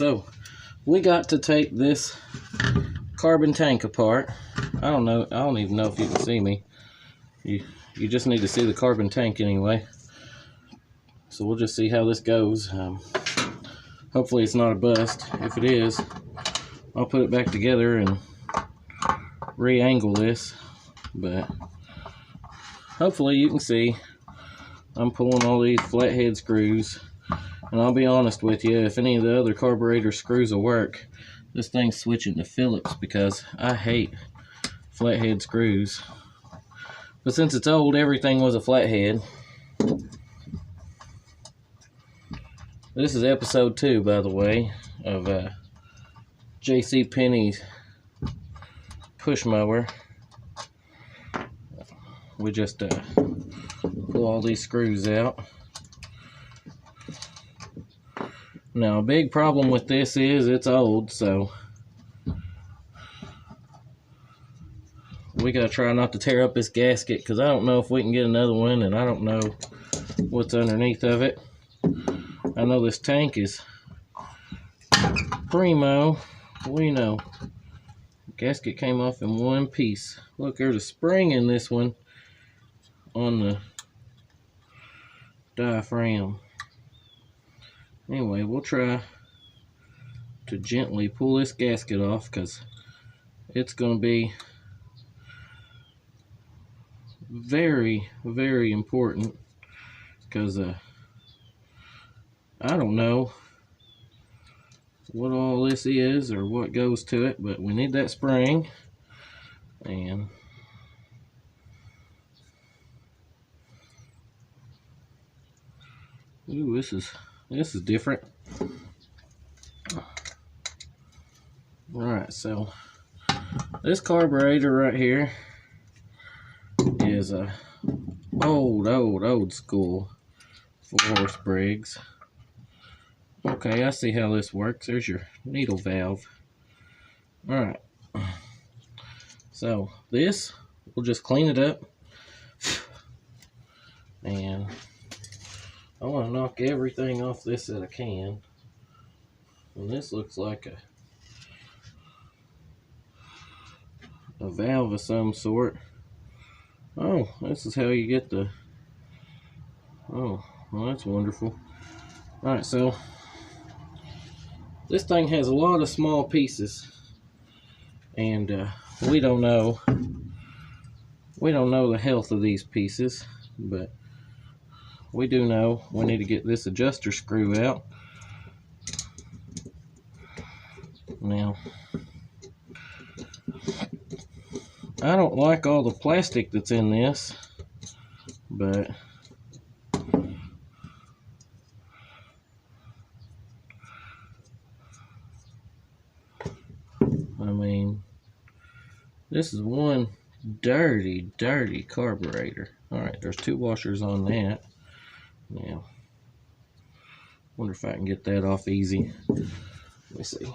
So we got to take this carbon tank apart. I don't even know if you can see me. You just need to see the carbon tank anyway. So we'll just see how this goes. Hopefully it's not a bust. If it is, I'll put it back together and re-angle this. But hopefully you can see I'm pulling all these flathead screws. And I'll be honest with you, if any of the other carburetor screws will work, this thing's switching to Phillips because I hate flathead screws. But since it's old, everything was a flathead. This is episode 2, by the way, of JC Penny Push Mower. We just pull all these screws out. Now, a big problem with this is it's old, so we gotta try not to tear up this gasket because I don't know if we can get another one, and I don't know what's underneath of it. I know this tank is primo. We know. Gasket came off in one piece. Look, there's a spring in this one on the diaphragm. Anyway, we'll try to gently pull this gasket off because it's going to be very, very important because I don't know what all this is or what goes to it, but we need that spring. And ooh, this is different. Alright, so this carburetor right here is a old school 4-horse Briggs. Okay, I see how this works. There's your needle valve. Alright. So this, we'll just clean it up. And I want to knock everything off this that I can. And this looks like a valve of some sort. Oh, this is how you get the... Oh, well, that's wonderful. Alright, so this thing has a lot of small pieces, and we don't know the health of these pieces, but we do know we need to get this adjuster screw out. Now, I don't like all the plastic that's in this, but I mean, this is one dirty carburetor. Alright, there's 2 washers on that. Now, wonder if I can get that off easy. Let me see.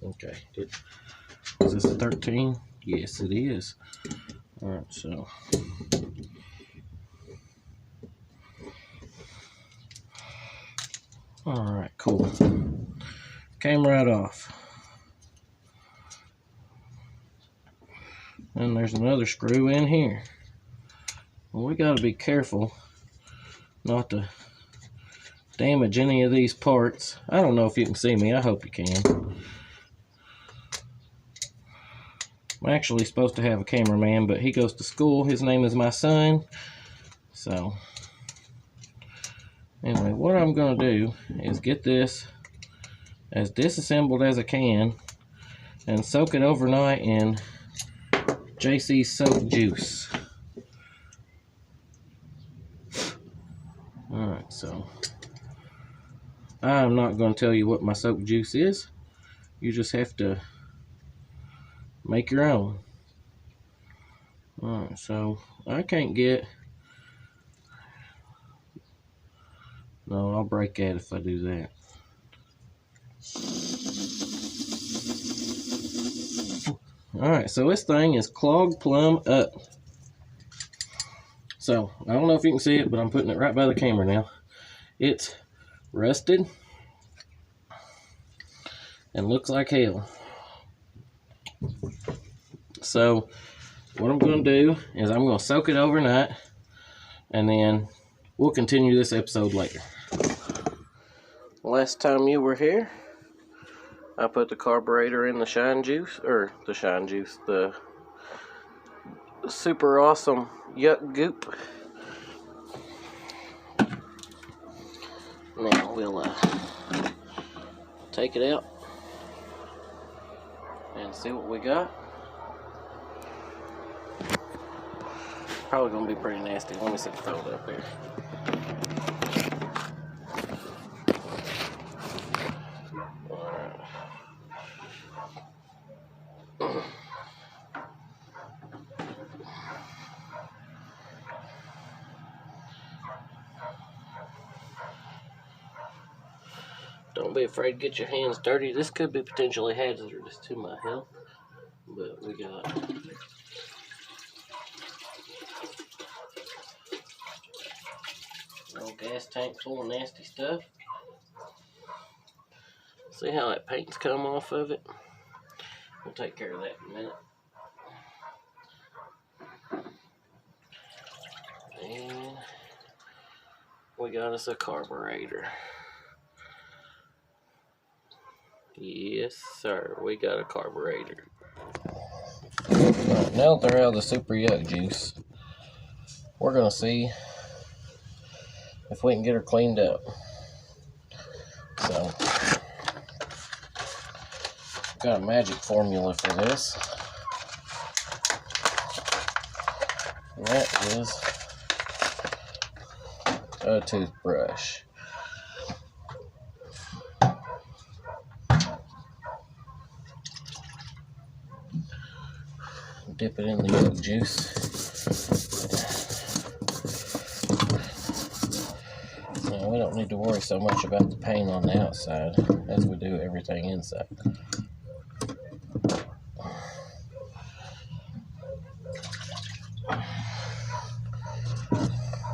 Okay, is this a 13? Yes, it is. Alright, so alright, cool. Came right off. And there's another screw in here. Well, we gotta be careful not to damage any of these parts. I don't know if you can see me. I hope you can. I'm actually supposed to have a cameraman, but he goes to school. His name is my son. So anyway, what I'm going to do is get this as disassembled as I can and soak it overnight in JC soap juice. Alright, so I'm not going to tell you what my soap juice is. You just have to make your own. Alright, so I can't get... No, I'll break that if I do that. Alright, so this thing is clogged plumb up. So, I don't know if you can see it, but I'm putting it right by the camera now. It's rusted and looks like hell. So, what I'm going to do is I'm going to soak it overnight, and then we'll continue this episode later. Last time you were here, I put the carburetor in the the super awesome yuck goop. Now we'll take it out and see what we got. Probably gonna be pretty nasty. Let me see the throw it up here. Don't be afraid to get your hands dirty. This could be potentially hazardous to my health, but we got an old gas tank full of nasty stuff. See how that paint's come off of it? We'll take care of that in a minute. And we got us a carburetor. Yes, sir, we got a carburetor. Right, now that they're out of the super yuck juice, we're gonna see if we can get her cleaned up. So, got a magic formula for this. And that is a toothbrush. Dip it in the yuck juice. Now, we don't need to worry so much about the paint on the outside as we do everything inside.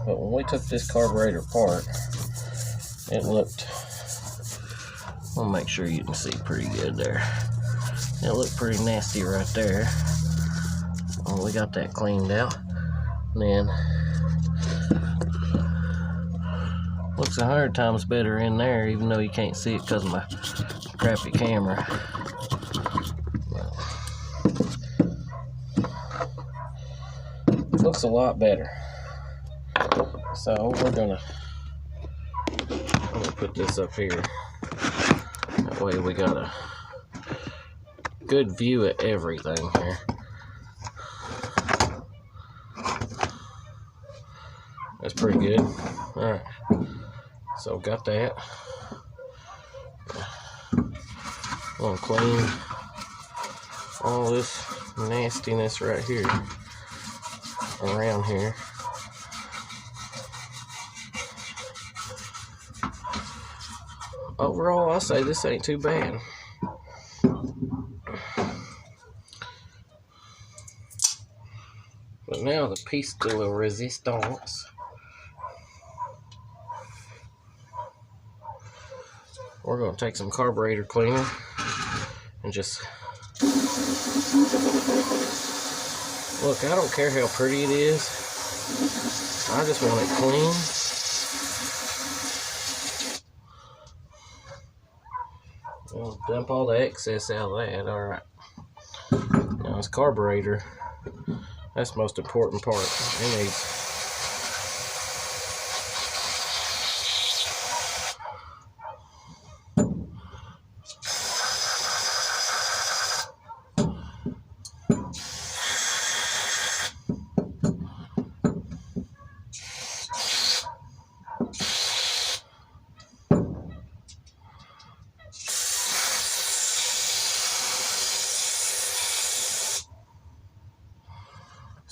But when we took this carburetor apart, it looked, I'll make sure you can see pretty good there. It looked pretty nasty right there. Well, we got that cleaned out. And then, looks 100 times better in there, even though you can't see it because of my crappy camera. Looks a lot better. So I'm gonna put this up here. That way we got a good view of everything here. That's pretty good. Alright. So got that. I'm gonna clean all this nastiness right here around here. Overall, I say this ain't too bad. But now the piece de la resistance. We're going to take some carburetor cleaner and just look. I don't care how pretty it is. I just want it clean. We'll dump all the excess out of that. Alright. Now this carburetor, that's the most important part. It needs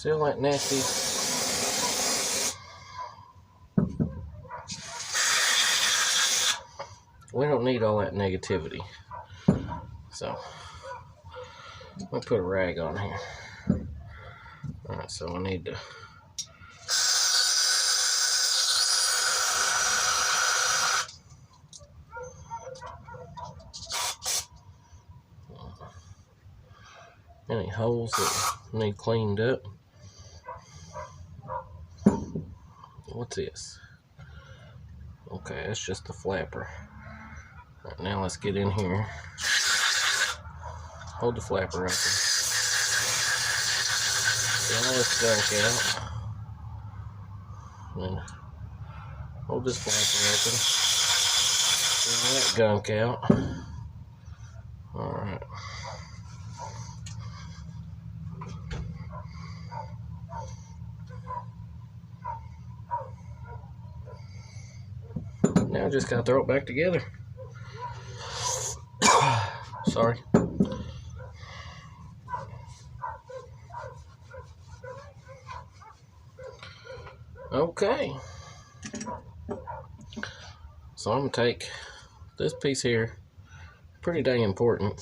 see all that nasty. We don't need all that negativity. So, I'll put a rag on here. Alright, so I need to Any holes that need cleaned up. What's this? Okay, that's just the flapper. Alright, now let's get in here. Hold the flapper open. Get all this gunk out. And then hold this flapper open. Get all that gunk out. Alright. Now I just gotta throw it back together. Sorry. Okay. So I'm gonna take this piece here. Pretty dang important.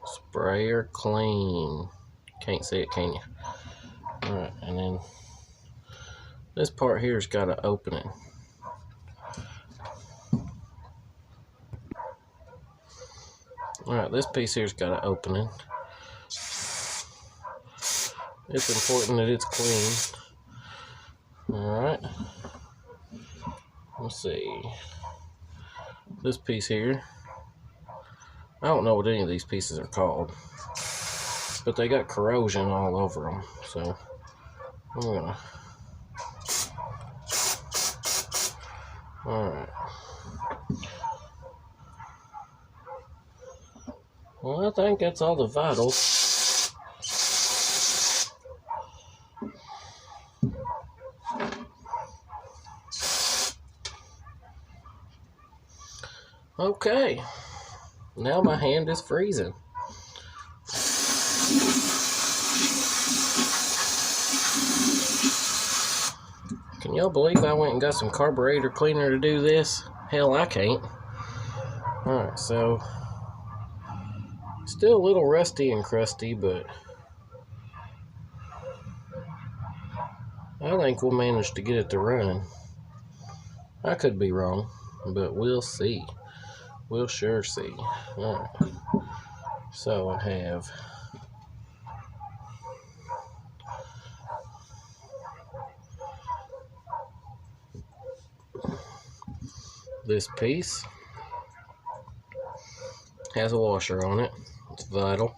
Sprayer clean. Can't see it, can you? Alright, and then this part here's got an opening. Alright, this piece here's got an opening. It's important that it's clean. Alright. Let's see. This piece here. I don't know what any of these pieces are called, but they got corrosion all over them. So I'm gonna. Alright. Well, I think that's all the vitals. Okay, now my hand is freezing. Can y'all believe I went and got some carburetor cleaner to do this? Hell, I can't. Alright, so still a little rusty and crusty, but I think we'll manage to get it to run. I could be wrong, but we'll see. We'll sure see. Alright. So I have this piece. Has a washer on it. It's vital.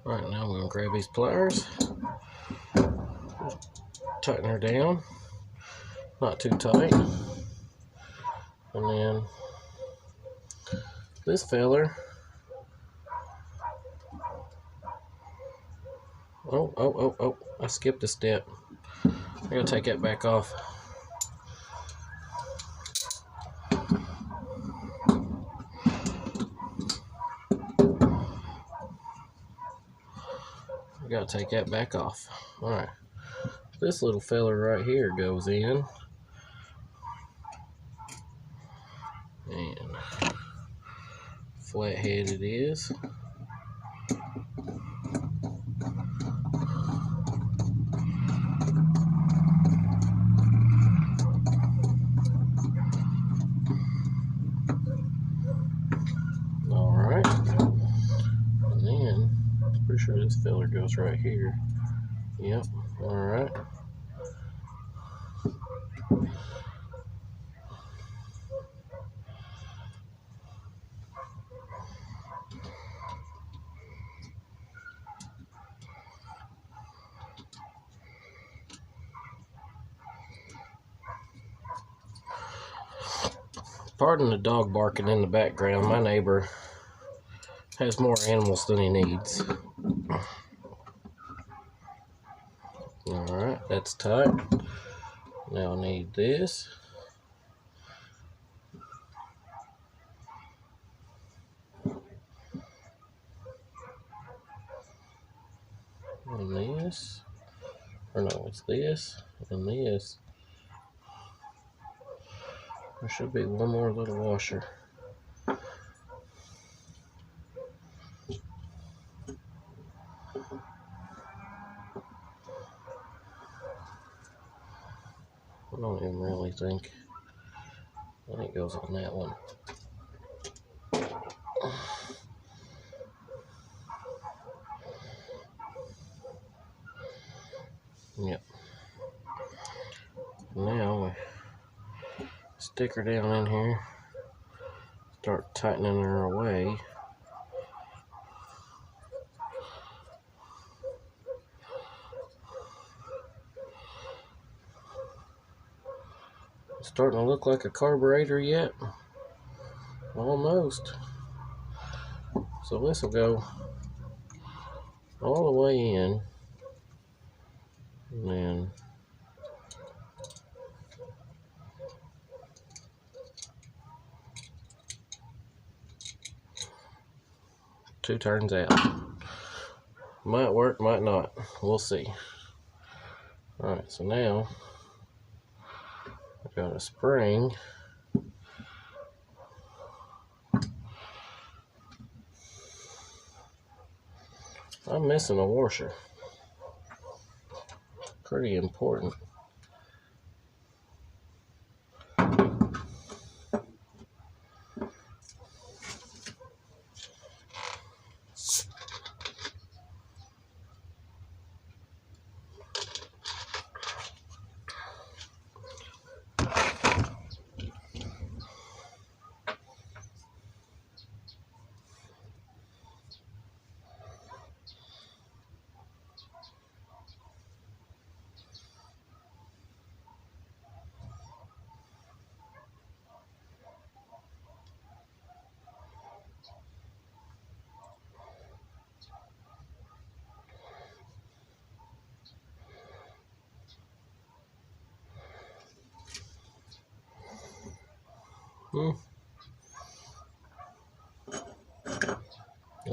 Alright, now I'm going to grab these pliers. Tighten her down. Not too tight. And then this feller. Oh, I skipped a step. I gotta take that back off. I gotta take that back off. Alright. This little feller right here goes in. And flathead it is. Alright. And then, I'm pretty sure this feller goes right here. Yep. Alright. Pardon the dog barking in the background. My neighbor has more animals than he needs. Alright, that's tight. Now I need this. And this. Or no, it's this and this. There should be one more little washer. I don't even really think I think it goes on that one. Yep. Now we stick her down in here, start tightening her away. It's starting to look like a carburetor yet. Almost. So this will go all the way in, and then two turns out. Might work, might not. We'll see. Alright, so now I've got a spring. I'm missing a washer. Pretty important.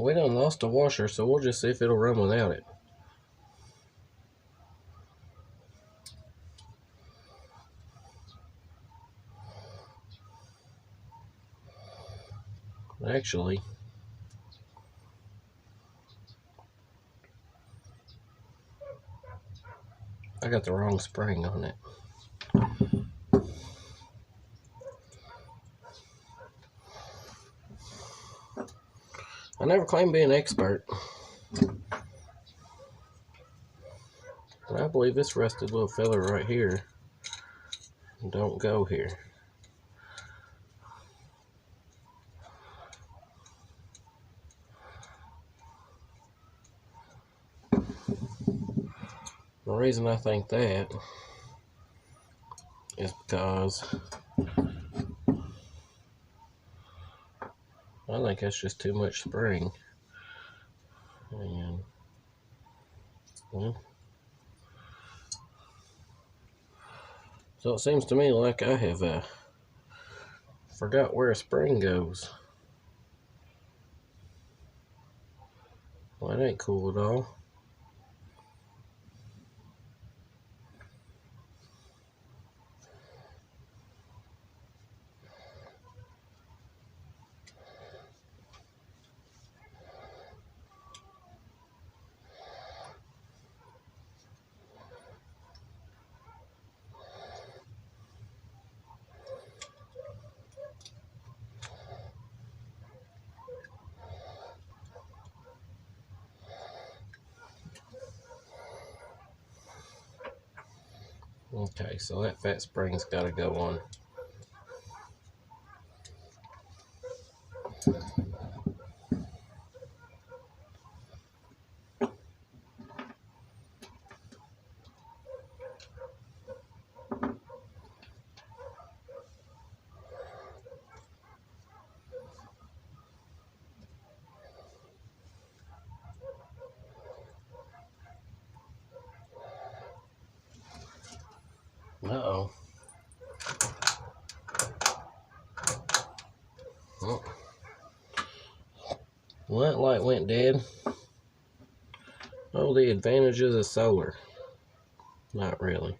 We done lost a washer, so we'll just see if it'll run without it. Actually, I got the wrong spring on it. I never claimed to be an expert, but I believe this rusted little fella right here don't go here. The reason I think that is because I think that's just too much spring. And well, so it seems to me like I have forgot where a spring goes. Well, that ain't cool at all. Okay, so that fat spring's got to go on. Uh-oh. Well, that light went dead. Oh, the advantages of solar. Not really.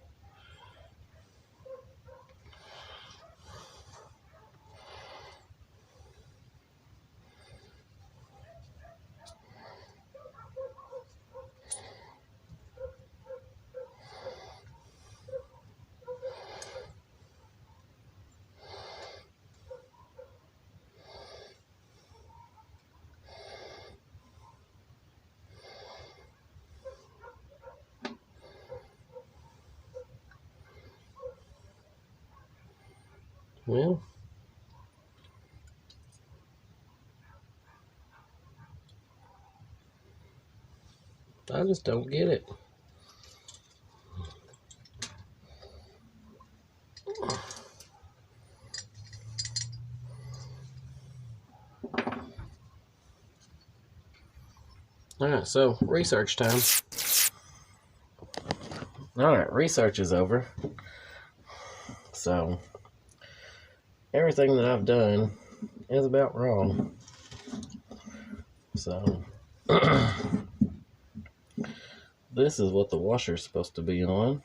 Well, I just don't get it. Alright, so research time. Alright, research is over. So, everything that I've done is about wrong. So, this is what the washer's supposed to be on.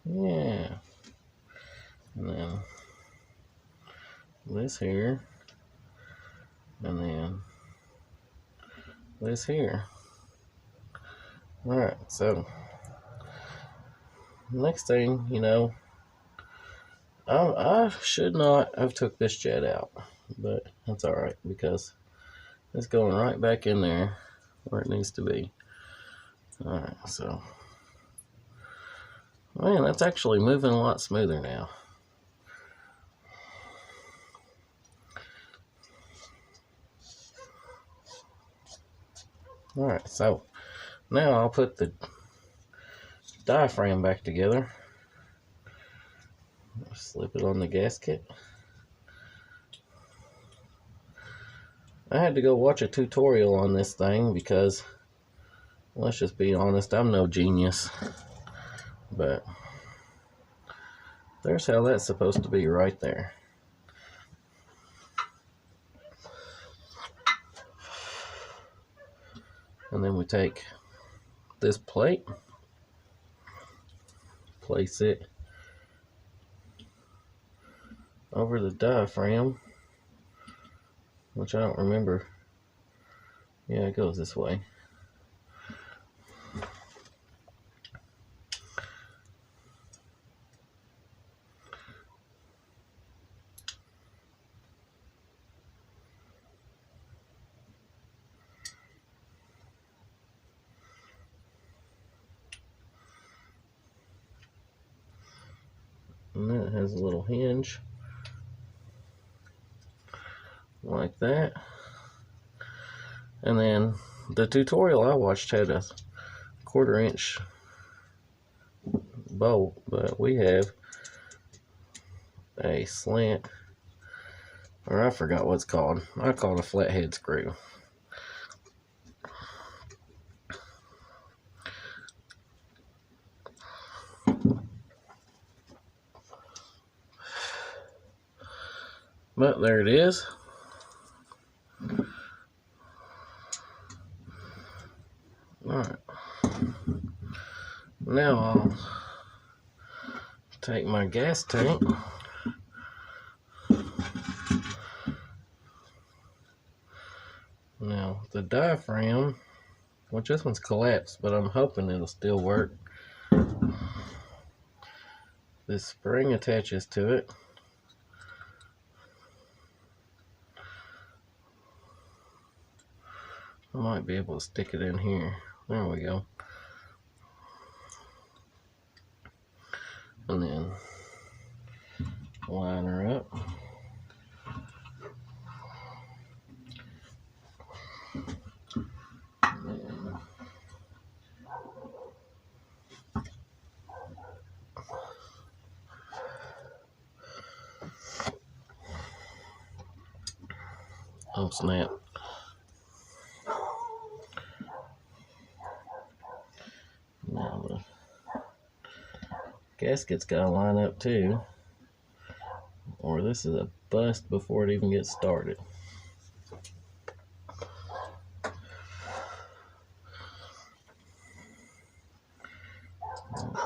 Yeah. And then this here. And then this here. Alright, so next thing, you know, I should not have took this jet out, but that's alright because it's going right back in there where it needs to be. Alright, so man, that's actually moving a lot smoother now. Alright, so now I'll put the diaphragm back together. Slip it on the gasket. I had to go watch a tutorial on this thing because, let's just be honest, I'm no genius. But there's how that's supposed to be right there. And then we take this plate, place it over the diaphragm, which I don't remember. Yeah, it goes this way. And then it has a little hinge like that. And then the tutorial I watched had a 1/4 inch bolt, but we have a slant, or I forgot what it's called. I call it a flathead screw. But there it is. Alright. Now I'll take my gas tank. Now the diaphragm, which this one's collapsed, but I'm hoping it'll still work. This spring attaches to it. I might be able to stick it in here. There we go. And then line her up. Oh snap. Now the gasket's gotta line up too, or this is a bust before it even gets started.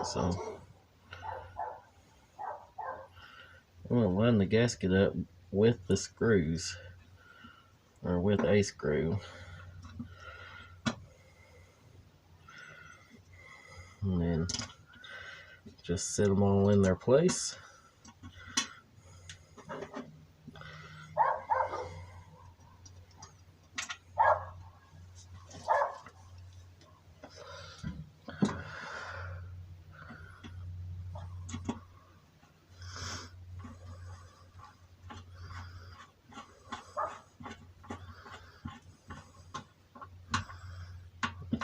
So I'm gonna line the gasket up with the screws, or with a screw. And then just set them all in their place.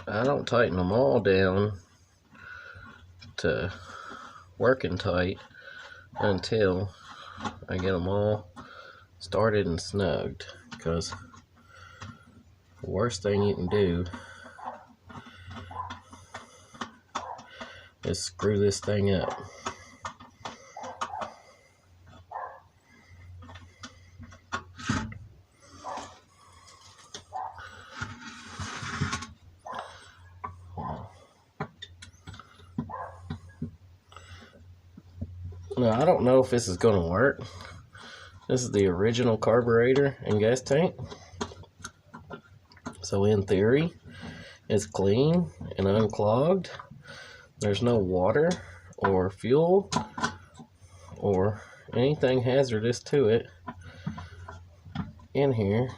I don't tighten them all down to working tight until I get them all started and snugged, because the worst thing you can do is screw this thing up. Now, I don't know if this is going to work. This is the original carburetor and gas tank. So in theory, it's clean and unclogged. There's no water or fuel or anything hazardous to it in here.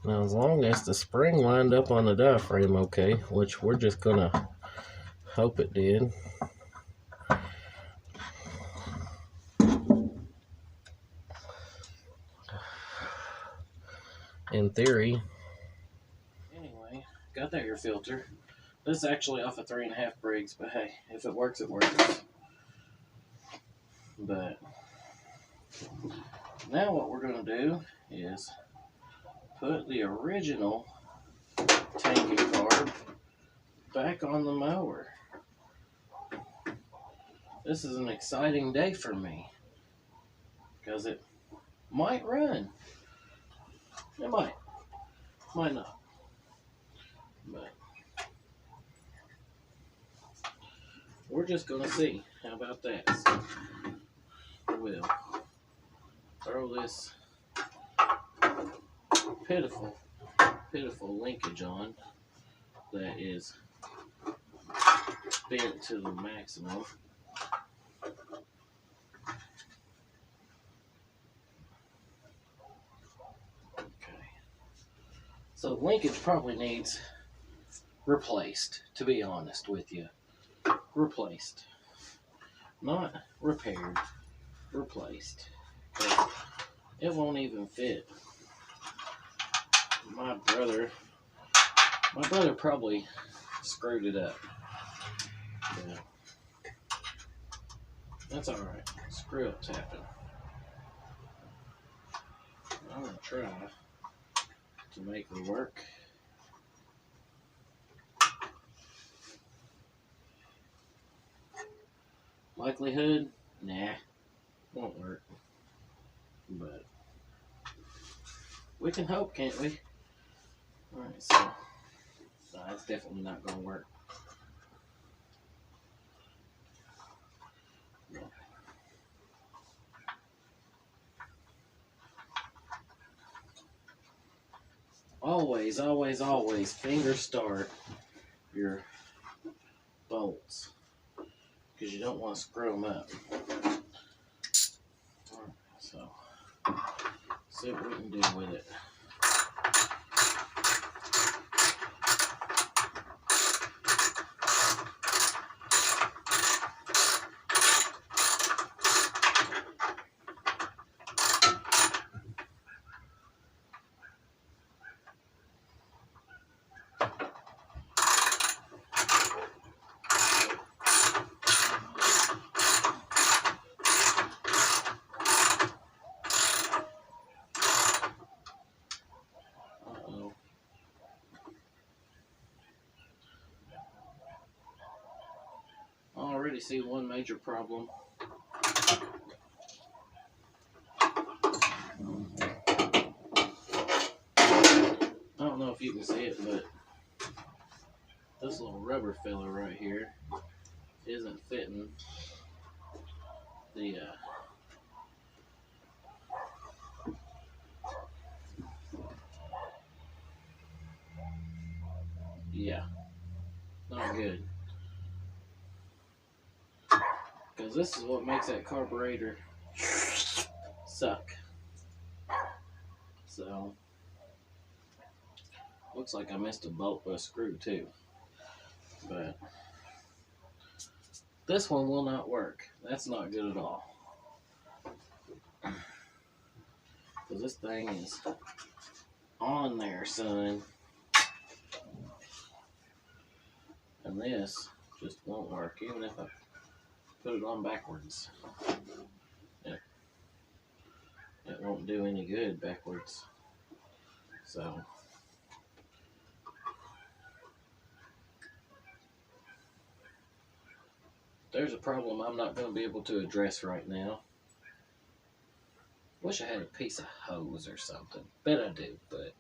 Now, as long as the spring lined up on the diaphragm okay, which we're just gonna hope it did. In theory. Anyway, got that air filter. This is actually off of 3.5 Briggs, but hey, if it works, it works. But now what we're gonna do is put the original tank and carb back on the mower. This is an exciting day for me because it might run. It might not. But we're just gonna see. How about that? So we'll throw this pitiful linkage on that is bent to the maximum. Okay. So the linkage probably needs replaced, to be honest with you. Replaced. Not repaired. Replaced. It won't even fit. My brother probably screwed it up. Yeah. That's alright. Screw up's happen. I'm gonna try to make it work. Likelihood? Nah. Won't work. But we can hope, can't we? Alright, so it's definitely not gonna work. Always finger start your bolts, because you don't want to screw them up. Alright, so see what we can do with it. I already see one major problem. I don't know if you can see it, but this little rubber filler right here isn't fitting the yeah, not good. Because this is what makes that carburetor suck. So, looks like I missed a bolt or a screw too. But this one will not work. That's not good at all. Because this thing is on there, son. And this just won't work, even if I put it on backwards. It won't do any good backwards. So there's a problem I'm not going to be able to address right now. Wish I had a piece of hose or something. Bet I do, but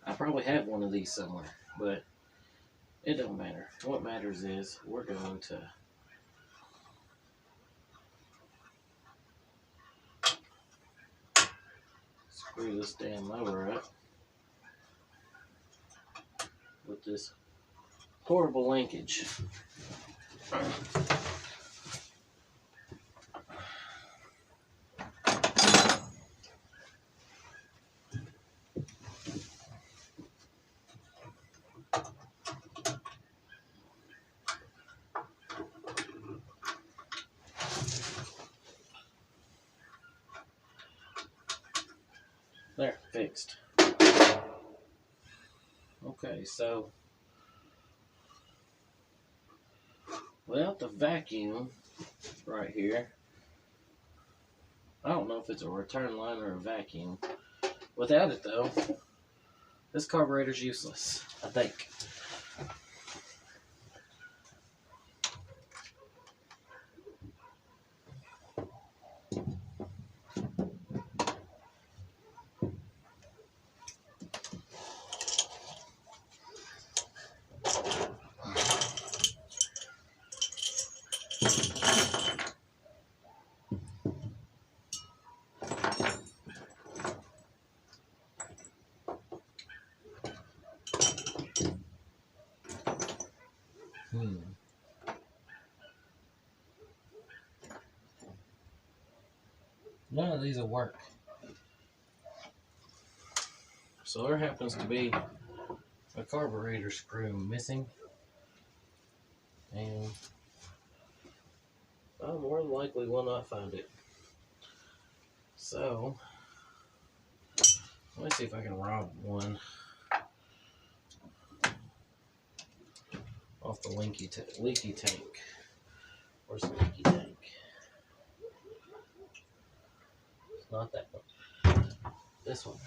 I probably have one of these somewhere. But it don't matter. What matters is we're going to screw this damn mower up with this horrible linkage. There, fixed. Okay, so without the vacuum right here, I don't know if it's a return line or a vacuum. Without it though, this carburetor's useless, I think. None of these will work. So there happens to be a carburetor screw missing, and I more than likely will not find it. So let's see if I can rob one off the leaky tank. Where's the leaky tank? It's not that one. This one.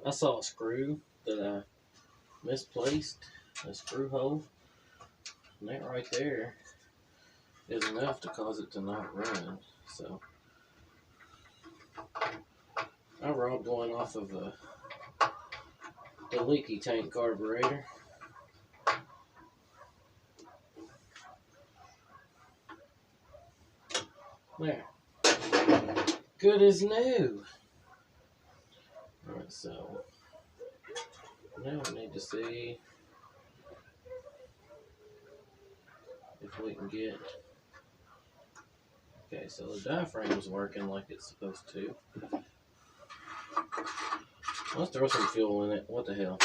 I saw a screw that I misplaced, a screw hole, and that right there is enough to cause it to not run. So I robbed one off of the leaky tank carburetor. There, good as new. Alright, so now we need to see if we can get, okay, so the diaphragm's working like it's supposed to. Let's throw some fuel in it. What the hell?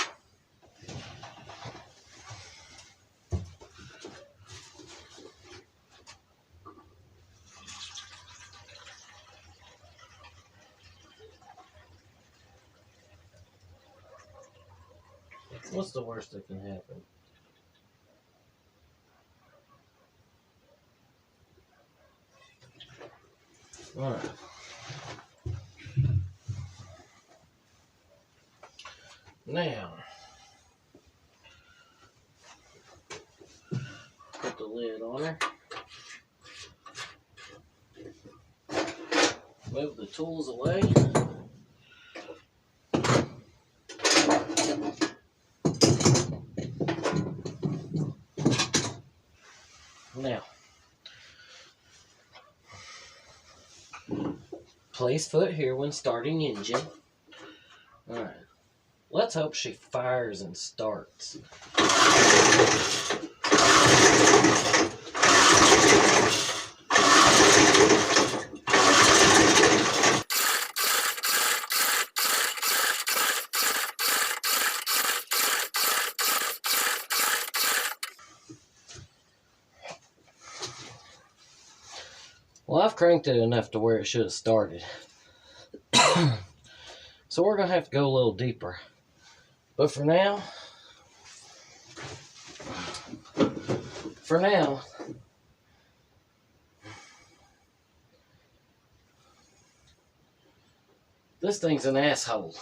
What's the worst that can happen? Alright. Now, put the lid on her. Move the tools away. Now, place foot here when starting engine. Alright, let's hope she fires and starts. Well, I've cranked it enough to where it should have started. So we're going to have to go a little deeper. But for now, this thing's an asshole.